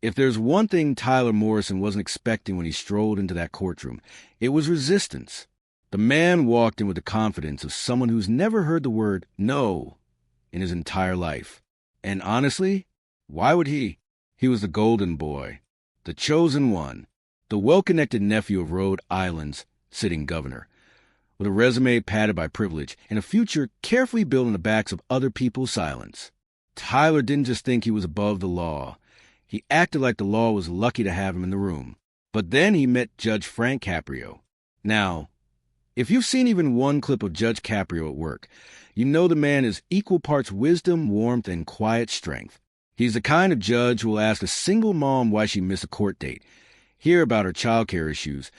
If there's one thing Tyler Morrison wasn't expecting when he strolled into that courtroom, it was resistance. The man walked in with the confidence of someone who's never heard the word no in his entire life. And honestly, why would he? He was the golden boy, the chosen one, the well-connected nephew of Rhode Island's sitting governor, with a resume padded by privilege and a future carefully built on the backs of other people's silence. Tyler didn't just think he was above the law. He acted like the law was lucky to have him in the room. But then he met Judge Frank Caprio. Now, if you've seen even one clip of Judge Caprio at work, you know the man is equal parts wisdom, warmth, and quiet strength. He's the kind of judge who will ask a single mom why she missed a court date, hear about her childcare issues,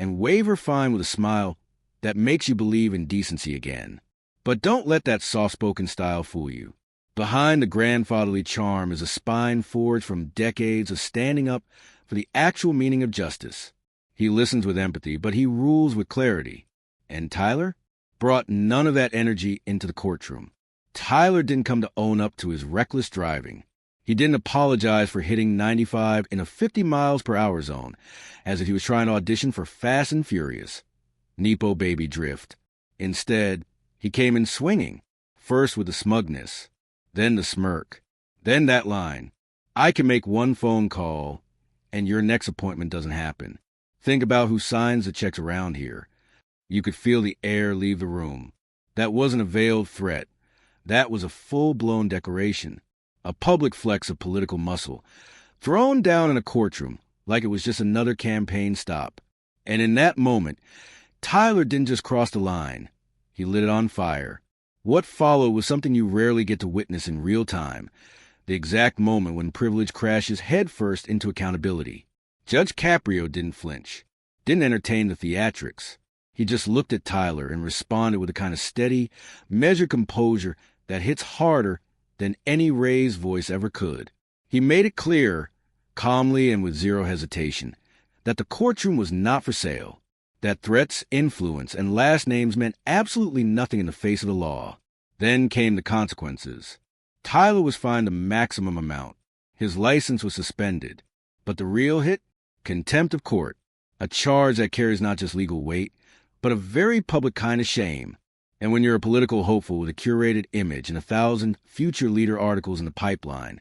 and waive her fine with a smile that makes you believe in decency again. But don't let that soft-spoken style fool you. Behind the grandfatherly charm is a spine forged from decades of standing up for the actual meaning of justice. He listens with empathy, but he rules with clarity. And Tyler brought none of that energy into the courtroom. Tyler didn't come to own up to his reckless driving. He didn't apologize for hitting 95 in a 50 miles per hour zone, as if he was trying to audition for Fast and Furious. Nepo baby drift. Instead, he came in swinging, first with the smugness, then the smirk, then that line, "I can make one phone call, and your next appointment doesn't happen. Think about who signs the checks around here." You could feel the air leave the room. That wasn't a veiled threat. That was a full-blown declaration, a public flex of political muscle, thrown down in a courtroom like it was just another campaign stop. And in that moment, Tyler didn't just cross the line. He lit it on fire. What followed was something you rarely get to witness in real time, the exact moment when privilege crashes headfirst into accountability. Judge Caprio didn't flinch, didn't entertain the theatrics. He just looked at Tyler and responded with a kind of steady, measured composure that hits harder than any raised voice ever could. He made it clear, calmly and with zero hesitation, that the courtroom was not for sale, that threats, influence, and last names meant absolutely nothing in the face of the law. Then came the consequences. Tyler was fined the maximum amount. His license was suspended. But the real hit? Contempt of court, a charge that carries not just legal weight, but a very public kind of shame. And when you're a political hopeful with a curated image and 1,000 future leader articles in the pipeline,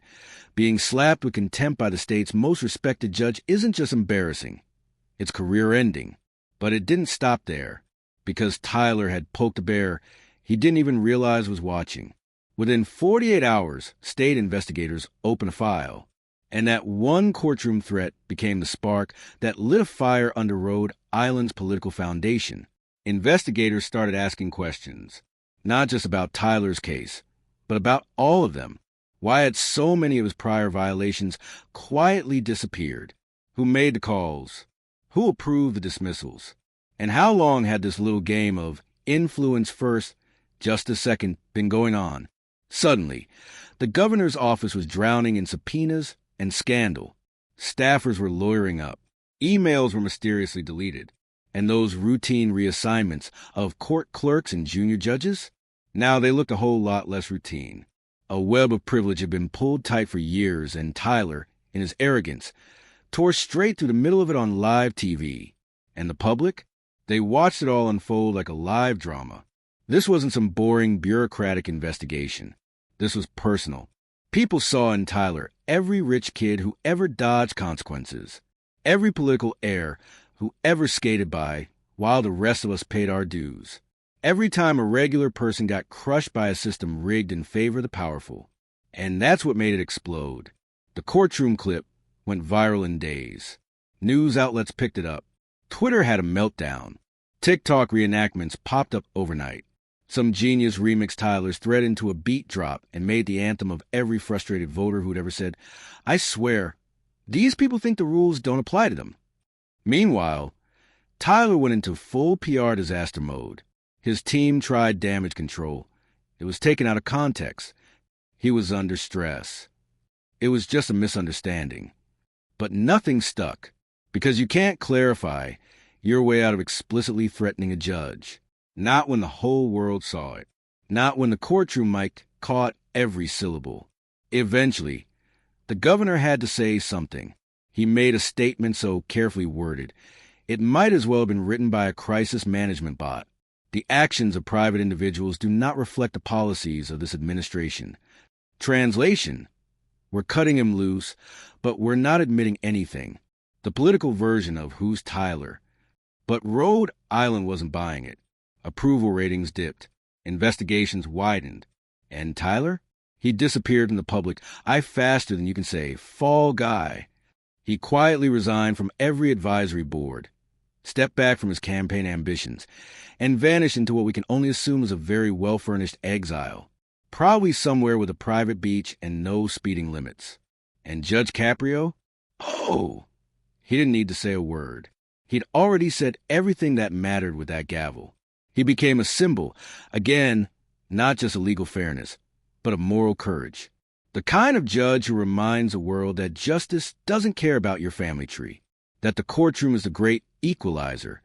being slapped with contempt by the state's most respected judge isn't just embarrassing. It's career-ending. But it didn't stop there, because Tyler had poked a bear he didn't even realize was watching. Within 48 hours, state investigators opened a file, and that one courtroom threat became the spark that lit a fire under Rhode Island's political foundation. Investigators started asking questions, not just about Tyler's case, but about all of them. Why had so many of his prior violations quietly disappeared? Who made the calls? Who approved the dismissals? And how long had this little game of influence first, justice second been going on? Suddenly, the governor's office was drowning in subpoenas and scandal. Staffers were lawyering up. Emails were mysteriously deleted. And those routine reassignments of court clerks and junior judges? Now they looked a whole lot less routine. A web of privilege had been pulled tight for years, and Tyler, in his arrogance, tore straight through the middle of it on live TV. And the public? They watched it all unfold like a live drama. This wasn't some boring bureaucratic investigation. This was personal. People saw in Tyler every rich kid who ever dodged consequences, every political heir who ever skated by while the rest of us paid our dues. Every time a regular person got crushed by a system rigged in favor of the powerful. And that's what made it explode. The courtroom clip went viral in days. News outlets picked it up. Twitter had a meltdown. TikTok reenactments popped up overnight. Some genius remixed Tyler's thread into a beat drop and made the anthem of every frustrated voter who'd ever said, "I swear, these people think the rules don't apply to them." Meanwhile, Tyler went into full PR disaster mode. His team tried damage control. It was taken out of context. He was under stress. It was just a misunderstanding. But nothing stuck, because you can't clarify your way out of explicitly threatening a judge. Not when the whole world saw it. Not when the courtroom mic caught every syllable. Eventually, The governor had to say something. He made a statement so carefully worded, it might as well have been written by a crisis management bot. The actions of private individuals do not reflect the policies of this administration. Translation: we're cutting him loose, but we're not admitting anything. The political version of Who's Tyler? But Rhode Island wasn't buying it. Approval ratings dipped. Investigations widened. And Tyler? He disappeared in the public eye faster than you can say, fall guy. He quietly resigned from every advisory board, stepped back from his campaign ambitions, and vanished into what we can only assume was a very well-furnished exile, probably somewhere with a private beach and no speeding limits. And Judge Caprio? Oh! He didn't need to say a word. He'd already said everything that mattered with that gavel. He became a symbol, again, not just of legal fairness, but of moral courage. The kind of judge who reminds the world that justice doesn't care about your family tree, that the courtroom is the great equalizer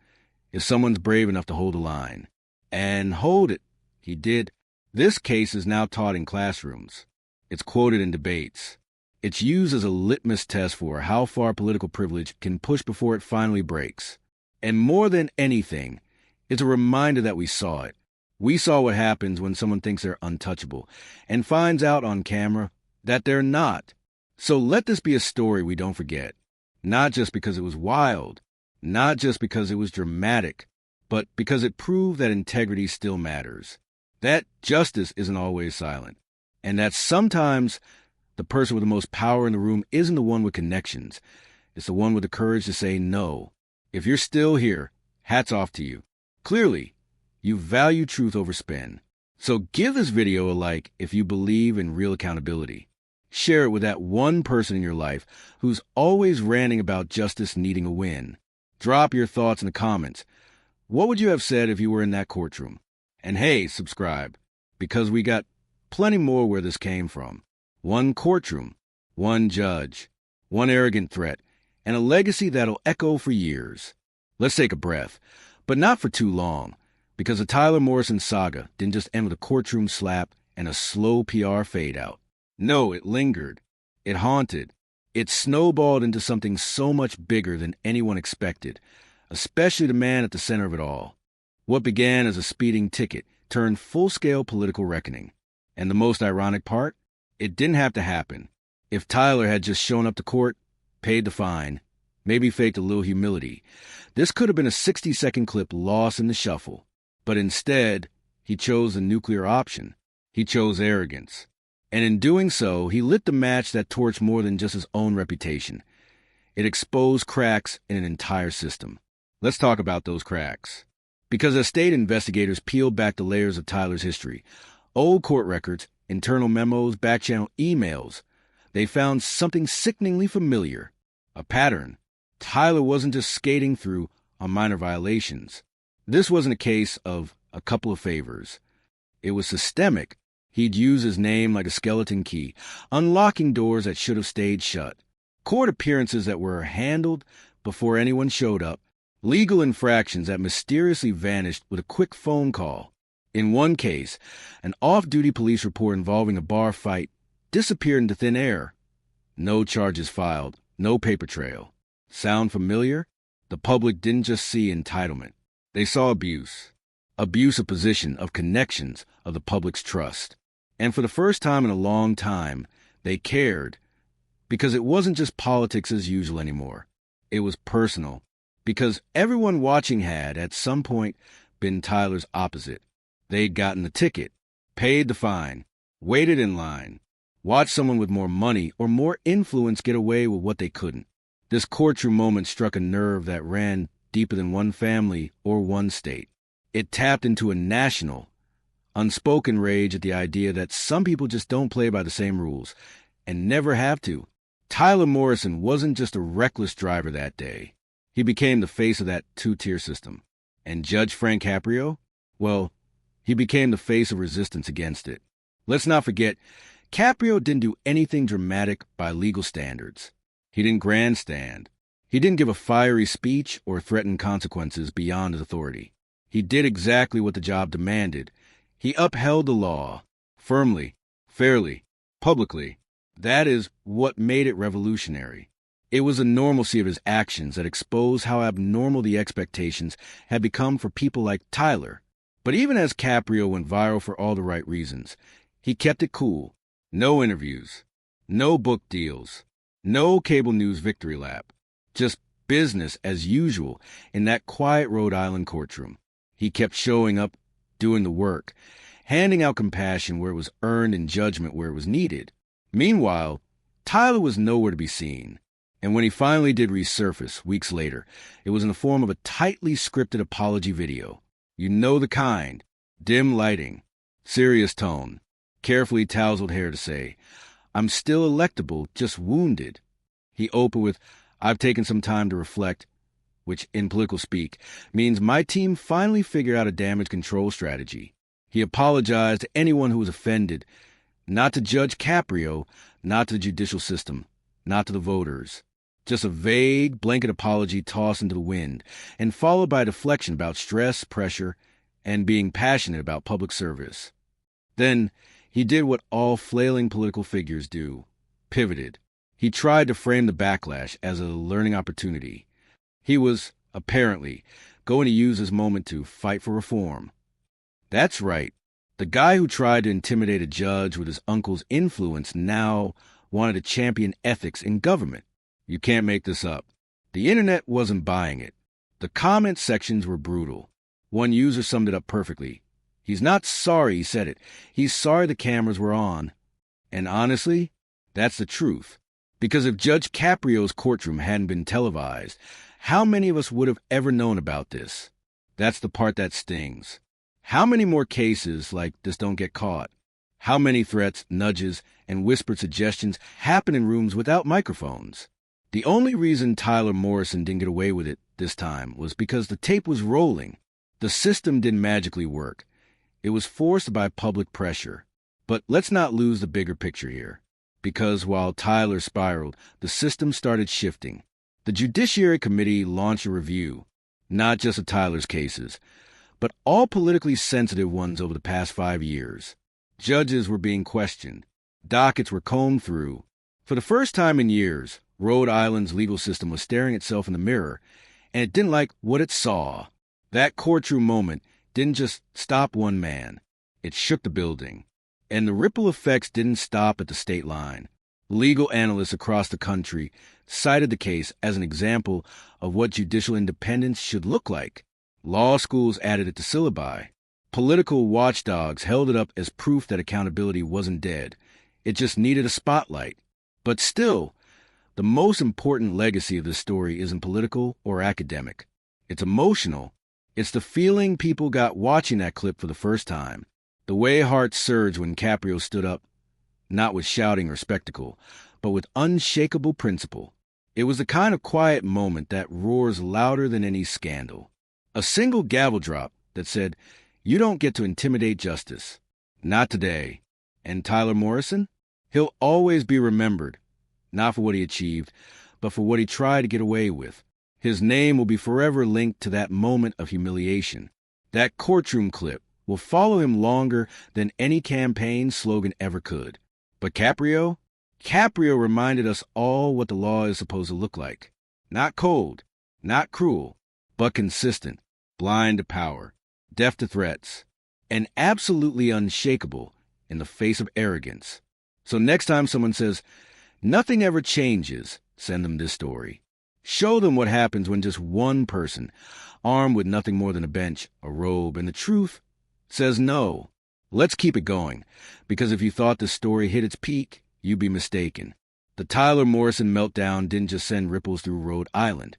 if someone's brave enough to hold a line. And hold it. He did. This case is now taught in classrooms. It's quoted in debates. It's used as a litmus test for how far political privilege can push before it finally breaks. And more than anything, it's a reminder that we saw it. We saw what happens when someone thinks they're untouchable and finds out on camera that they're not. So let this be a story we don't forget. Not just because it was wild, not just because it was dramatic, but because it proved that integrity still matters, that justice isn't always silent, and that sometimes the person with the most power in the room isn't the one with connections. It's the one with the courage to say no. If you're still here, hats off to you. Clearly, you value truth over spin. So give this video a like if you believe in real accountability. Share it with that one person in your life who's always ranting about justice needing a win. Drop your thoughts in the comments. What would you have said if you were in that courtroom? And hey, subscribe, because we got plenty more where this came from. One courtroom, one judge, one arrogant threat, and a legacy that'll echo for years. Let's take a breath, but not for too long, because the Tyler Morrison saga didn't just end with a courtroom slap and a slow PR fade out. No, it lingered. It haunted. It snowballed into something so much bigger than anyone expected, especially the man at the center of it all. What began as a speeding ticket turned full-scale political reckoning. And the most ironic part? It didn't have to happen. If Tyler had just shown up to court, paid the fine, maybe faked a little humility, this could have been a 60-second clip lost in the shuffle. But instead, he chose the nuclear option. He chose arrogance. And in doing so, he lit the match that torched more than just his own reputation. It exposed cracks in an entire system. Let's talk about those cracks. Because as state investigators peeled back the layers of Tyler's history, old court records, internal memos, back-channel emails, they found something sickeningly familiar. A pattern. Tyler wasn't just skating through on minor violations. This wasn't a case of a couple of favors. It was systemic. He'd use his name like a skeleton key, unlocking doors that should have stayed shut. Court appearances that were handled before anyone showed up. Legal infractions that mysteriously vanished with a quick phone call. In one case, an off-duty police report involving a bar fight disappeared into thin air. No charges filed, no paper trail. Sound familiar? The public didn't just see entitlement. They saw abuse. Abuse of position, of connections, of the public's trust. And for the first time in a long time, they cared. Because it wasn't just politics as usual anymore. It was personal. Because everyone watching had, at some point, been Tyler's opposite. They'd gotten the ticket, paid the fine, waited in line, watched someone with more money or more influence get away with what they couldn't. This courtroom moment struck a nerve that ran deeper than one family or one state. It tapped into a national, unspoken rage at the idea that some people just don't play by the same rules, and never have to. Tyler Morrison wasn't just a reckless driver that day. He became the face of that two-tier system. And Judge Frank Caprio? Well, he became the face of resistance against it. Let's not forget, Caprio didn't do anything dramatic by legal standards. He didn't grandstand. He didn't give a fiery speech or threaten consequences beyond his authority. He did exactly what the job demanded. He upheld the law, firmly, fairly, publicly. That is what made it revolutionary. It was the normalcy of his actions that exposed how abnormal the expectations had become for people like Tyler. But even as Caprio went viral for all the right reasons, he kept it cool. No interviews, no book deals, no cable news victory lap. Just business as usual in that quiet Rhode Island courtroom. He kept showing up, doing the work, handing out compassion where it was earned and judgment where it was needed. Meanwhile, Tyler was nowhere to be seen. And when he finally did resurface weeks later, it was in the form of a tightly scripted apology video. You know the kind. Dim lighting, serious tone, carefully tousled hair to say, "I'm still electable, just wounded." He opened with, "I've taken some time to reflect," which in political speak means my team finally figured out a damage control strategy. He apologized to anyone who was offended, not to Judge Caprio, not to the judicial system, not to the voters. Just a vague blanket apology tossed into the wind, and followed by a deflection about stress, pressure, and being passionate about public service. Then he did what all flailing political figures do, pivoted. He tried to frame the backlash as a learning opportunity. He was, apparently, going to use this moment to fight for reform. That's right. The guy who tried to intimidate a judge with his uncle's influence now wanted to champion ethics in government. You can't make this up. The internet wasn't buying it. The comment sections were brutal. One user summed it up perfectly. He's not sorry he said it. He's sorry the cameras were on. And honestly, that's the truth. Because if Judge Caprio's courtroom hadn't been televised, how many of us would have ever known about this? That's the part that stings. How many more cases like this don't get caught? How many threats, nudges, and whispered suggestions happen in rooms without microphones? The only reason Tyler Morrison didn't get away with it this time was because the tape was rolling. The system didn't magically work. It was forced by public pressure. But let's not lose the bigger picture here. Because while Tyler spiraled, the system started shifting. The Judiciary Committee launched a review, not just of Tyler's cases, but all politically sensitive ones over the past 5 years. Judges were being questioned. Dockets were combed through. For the first time in years, Rhode Island's legal system was staring itself in the mirror, and it didn't like what it saw. That courtroom moment didn't just stop one man. It shook the building. And the ripple effects didn't stop at the state line. Legal analysts across the country cited the case as an example of what judicial independence should look like. Law schools added it to syllabi. Political watchdogs held it up as proof that accountability wasn't dead. It just needed a spotlight. But still, the most important legacy of this story isn't political or academic. It's emotional. It's the feeling people got watching that clip for the first time. The way hearts surged when Caprio stood up, not with shouting or spectacle, but with unshakable principle. It was the kind of quiet moment that roars louder than any scandal. A single gavel drop that said, "You don't get to intimidate justice. Not today." And Tyler Morrison? He'll always be remembered, not for what he achieved, but for what he tried to get away with. His name will be forever linked to that moment of humiliation. That courtroom clip will follow him longer than any campaign slogan ever could. But Caprio? Caprio reminded us all what the law is supposed to look like. Not cold, not cruel, but consistent, blind to power, deaf to threats, and absolutely unshakable in the face of arrogance. So next time someone says, "Nothing ever changes," send them this story. Show them what happens when just one person, armed with nothing more than a bench, a robe, and the truth, says no. Let's keep it going, because if you thought the story hit its peak, you'd be mistaken. The Tyler Morrison meltdown didn't just send ripples through Rhode Island.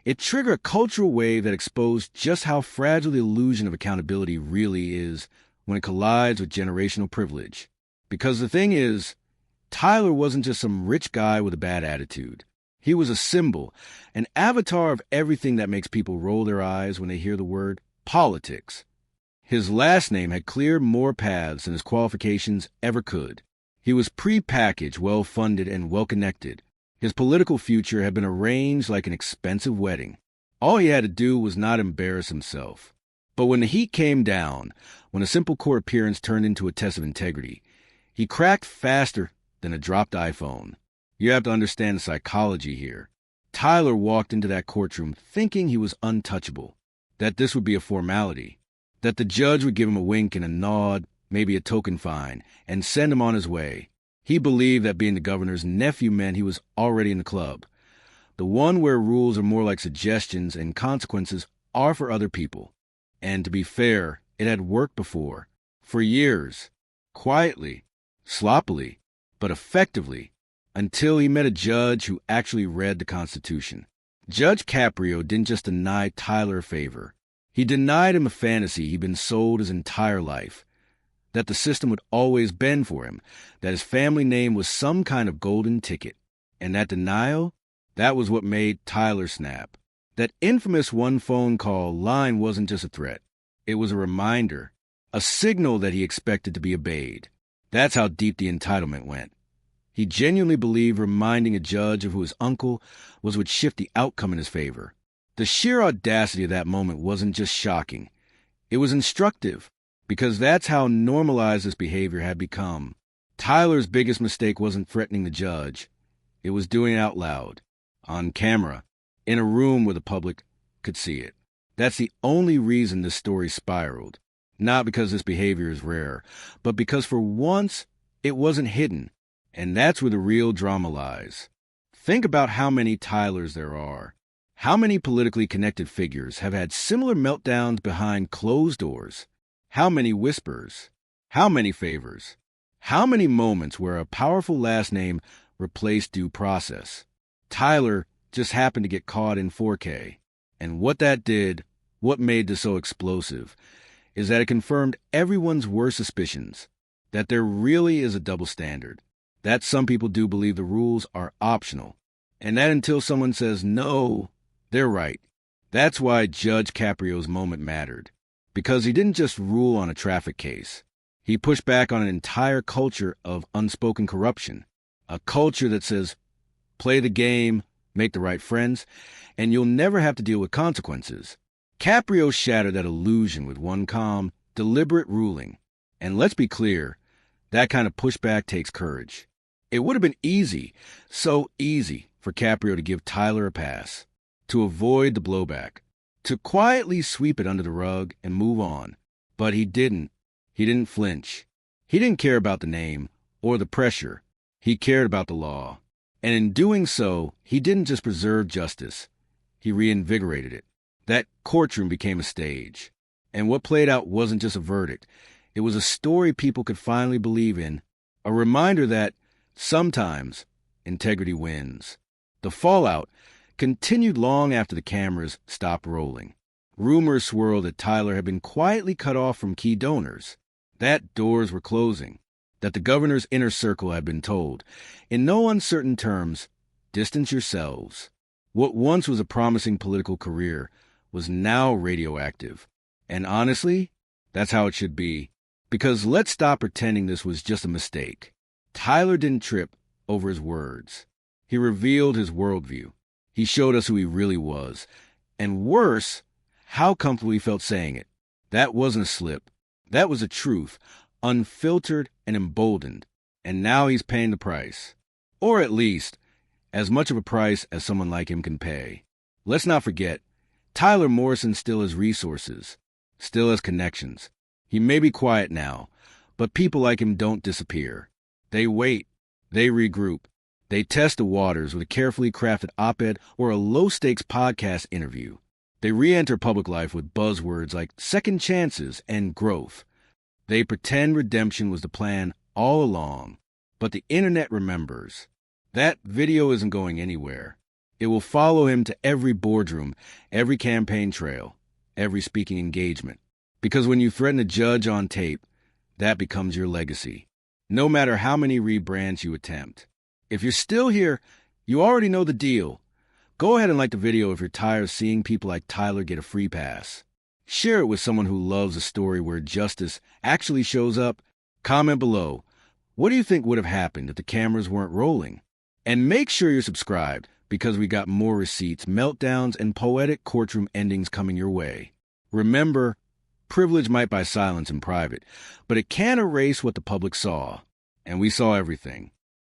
It triggered a cultural wave that exposed just how fragile the illusion of accountability really is when it collides with generational privilege. Because the thing is, Tyler wasn't just some rich guy with a bad attitude. He was a symbol, an avatar of everything that makes people roll their eyes when they hear the word politics. His last name had cleared more paths than his qualifications ever could. He was pre-packaged, well-funded, and well-connected. His political future had been arranged like an expensive wedding. All he had to do was not embarrass himself. But when the heat came down, when a simple court appearance turned into a test of integrity, he cracked faster than a dropped iPhone. You have to understand the psychology here. Tyler walked into that courtroom thinking he was untouchable, that this would be a formality, that the judge would give him a wink and a nod, maybe a token fine, and send him on his way. He believed that being the governor's nephew meant he was already in the club, the one where rules are more like suggestions and consequences are for other people. And to be fair, it had worked before, for years, quietly, sloppily, but effectively, until he met a judge who actually read the Constitution. Judge Caprio didn't just deny Tyler a favor. He denied him a fantasy he'd been sold his entire life, that the system would always bend for him, that his family name was some kind of golden ticket. And that denial, that was what made Tyler snap. That infamous one phone call line wasn't just a threat. It was a reminder, a signal that he expected to be obeyed. That's how deep the entitlement went. He genuinely believed reminding a judge of who his uncle was would shift the outcome in his favor. The sheer audacity of that moment wasn't just shocking. It was instructive, because that's how normalized this behavior had become. Tyler's biggest mistake wasn't threatening the judge. It was doing it out loud, on camera, in a room where the public could see it. That's the only reason this story spiraled. Not because this behavior is rare, but because for once, it wasn't hidden. And that's where the real drama lies. Think about how many Tylers there are. How many politically connected figures have had similar meltdowns behind closed doors? How many whispers? How many favors? How many moments where a powerful last name replaced due process? Tyler just happened to get caught in 4K. And what that did, what made this so explosive, is that it confirmed everyone's worst suspicions, that there really is a double standard, that some people do believe the rules are optional, and that until someone says no, they're right. That's why Judge Caprio's moment mattered, because he didn't just rule on a traffic case. He pushed back on an entire culture of unspoken corruption, a culture that says, play the game, make the right friends, and you'll never have to deal with consequences. Caprio shattered that illusion with one calm, deliberate ruling. And let's be clear, that kind of pushback takes courage. It would have been easy, so easy, for Caprio to give Tyler a pass, to avoid the blowback, to quietly sweep it under the rug and move on. But he didn't. He didn't flinch. He didn't care about the name or the pressure. He cared about the law. And in doing so, he didn't just preserve justice. He reinvigorated it. That courtroom became a stage. And what played out wasn't just a verdict. It was a story people could finally believe in, a reminder that sometimes integrity wins. The fallout continued long after the cameras stopped rolling. Rumors swirled that Tyler had been quietly cut off from key donors, that doors were closing, that the governor's inner circle had been told, in no uncertain terms, distance yourselves. What once was a promising political career was now radioactive. And honestly, that's how it should be. Because let's stop pretending this was just a mistake. Tyler didn't trip over his words. He revealed his worldview. He showed us who he really was. And worse, how comfortable he felt saying it. That wasn't a slip. That was a truth, unfiltered and emboldened. And now he's paying the price. Or at least, as much of a price as someone like him can pay. Let's not forget, Tyler Morrison still has resources, still has connections. He may be quiet now, but people like him don't disappear. They wait, they regroup, they test the waters with a carefully crafted op-ed or a low-stakes podcast interview. They re-enter public life with buzzwords like second chances and growth. They pretend redemption was the plan all along, but the internet remembers. That video isn't going anywhere. It will follow him to every boardroom, every campaign trail, every speaking engagement. Because when you threaten a judge on tape, that becomes your legacy, no matter how many rebrands you attempt. If you're still here, you already know the deal. Go ahead and like the video if you're tired of seeing people like Tyler get a free pass. Share it with someone who loves a story where justice actually shows up. Comment below. What do you think would have happened if the cameras weren't rolling? And make sure you're subscribed, because we got more receipts, meltdowns, and poetic courtroom endings coming your way. Remember, privilege might buy silence in private, but it can't erase what the public saw. And we saw everything.